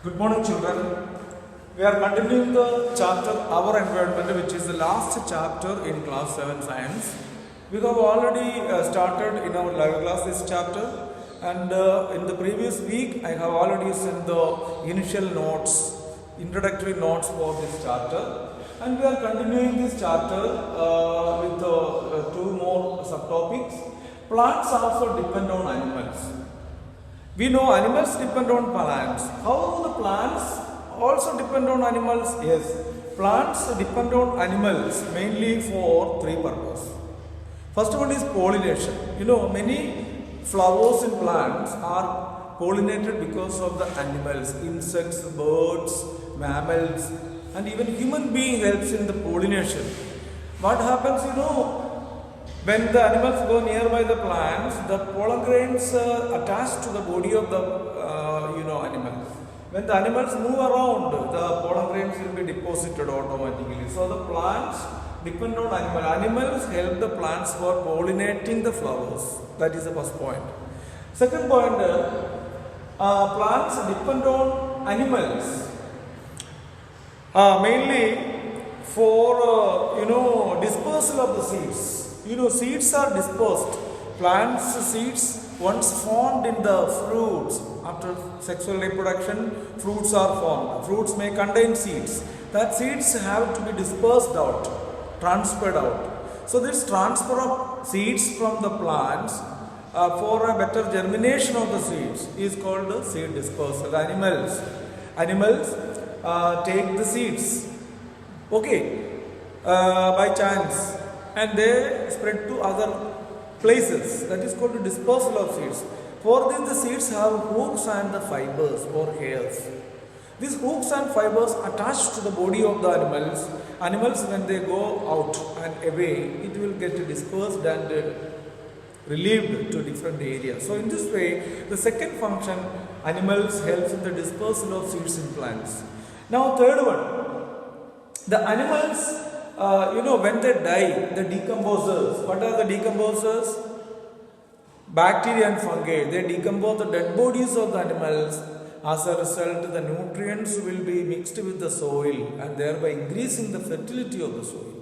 Good morning, children. We are continuing the chapter Our Environment, which is the last chapter in class 7 science. We have already started in our live class this chapter, and in the previous week I have already sent the initial notes, introductory notes for this chapter, and we are continuing this chapter with two more subtopics. Plants also depend on animals. We know animals depend on plants. How the plants also depend on animals? Yes, plants depend on animals mainly for three purposes. First one is pollination. Many flowers in plants are pollinated because of the animals, insects, birds, mammals, and even human being helps in the pollination. What happens, when the animals go nearby the plants, the pollen grains attach to the body of the animal. When the animals move around, the pollen grains will be deposited automatically. So the plants depend on animals. Animals help the plants for pollinating the flowers. That is the first point. Second point, plants depend on animals mainly for dispersal of the seeds. Seeds are dispersed. Plants seeds once formed in the fruits. After sexual reproduction, fruits are formed. Fruits may contain seeds. That seeds have to be dispersed out, transferred out. So this transfer of seeds from the plants for a better germination of the seeds is called the seed dispersal. Animals take the seeds, by chance, and they spread to other places. That is called the dispersal of seeds. For this, the seeds have hooks and the fibers or hairs. These hooks and fibers attached to the body of the animals. Animals, when they go out and away, it will get dispersed and relieved to different areas. So in this way, the second function, animals helps in the dispersal of seeds in plants. Now third one, the animals, when they die, the decomposers. What are the decomposers? Bacteria and fungi. They decompose the dead bodies of the animals. As a result, the nutrients will be mixed with the soil and thereby increasing the fertility of the soil.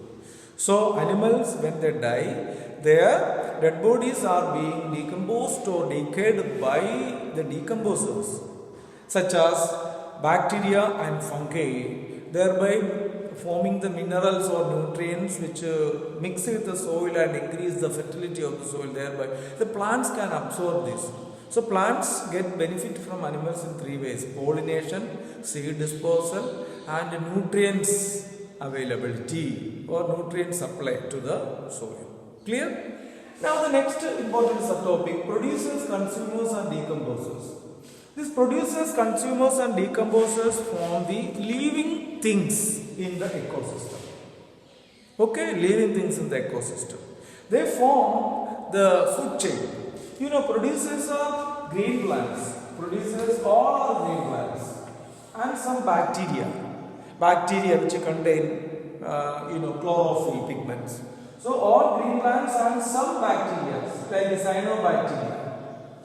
So, animals, when they die, their dead bodies are being decomposed or decayed by the decomposers, such as bacteria and fungi, thereby forming the minerals or nutrients which mix with the soil and increase the fertility of the soil. Thereby, the plants can absorb this. So, plants get benefit from animals in three ways: pollination, seed dispersal, and nutrients availability or nutrient supply to the soil. Clear? Now, the next important subtopic: producers, consumers, and decomposers. These producers, consumers, and decomposers form the living things in the ecosystem. Living things in the ecosystem. They form the food chain. Producers are green plants. Producers all are green plants. And some bacteria. Bacteria which contain, chlorophyll pigments. So all green plants and some bacteria, like cyanobacteria,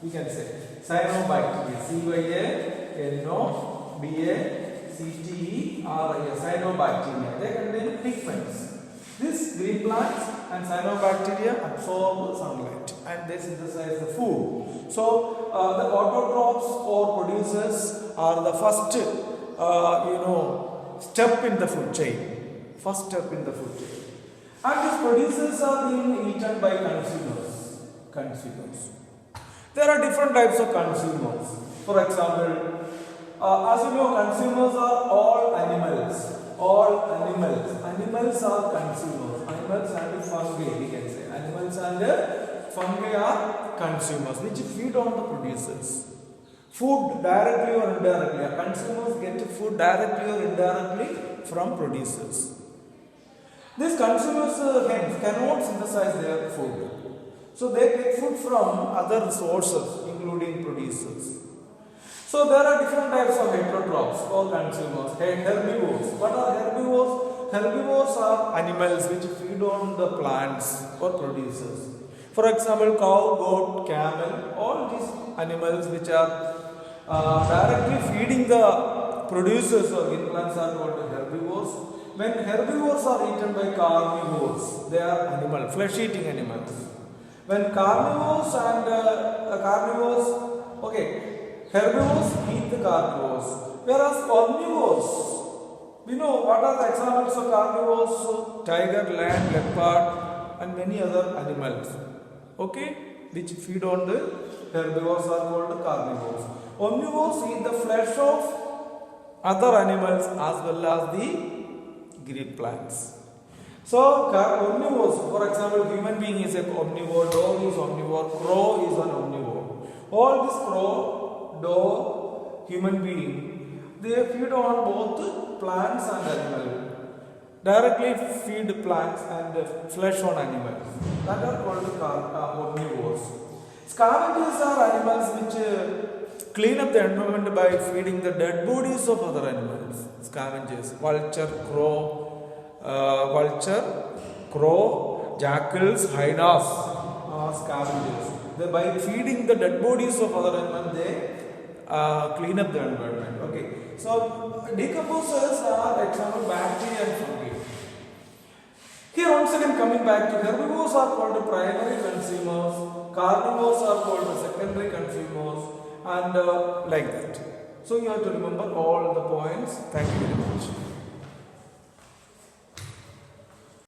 we can say. Cyanobacteria, C-Y-A-N-O-B-A-C-T-E-R-I-A, cyanobacteria. They contain pigments. These green plants and cyanobacteria absorb sunlight and they synthesize the food. So, the autotrophs or producers are the first, step in the food chain. First step in the food chain. And these producers are being eaten by consumers. There are different types of consumers. For example, as you know, consumers are all animals. Animals are consumers. Animals and fungi, we can say. Animals and fungi are consumers, which feed on the producers. Food directly or indirectly. Consumers get food directly or indirectly from producers. These consumers hence cannot synthesize their food. So they get food from other sources, including producers. So there are different types of heterotrophs or consumers. Herbivores. What are herbivores? Herbivores are animals which feed on the plants or producers. For example, cow, goat, camel, all these animals which are directly feeding the producers of green plants are called herbivores. When herbivores are eaten by carnivores, they are flesh-eating animals. When carnivores and herbivores eat the carnivores, whereas omnivores, we know what are the examples of carnivores: tiger, lion, leopard, and many other animals. Okay, which feed on the herbivores are called carnivores. Omnivores eat the flesh of other animals as well as the green plants. So omnivores, for example, human being is an omnivore, dog is omnivore, crow is an omnivore. All this crow, dog, human being, they feed on both plants and animals. Directly feed plants and flesh on animals. That are called omnivores. Scavengers are animals which clean up the environment by feeding the dead bodies of other animals. Scavengers, vulture, crow, jackals, hyenas are scavengers. By feeding the dead bodies of other animals, they clean up the environment. Okay. So decomposers are example bacteria and fungi. Here once again coming back to herbivores are called primary consumers, carnivores are called secondary consumers, and like that. So you have to remember all the points. Thank you very much.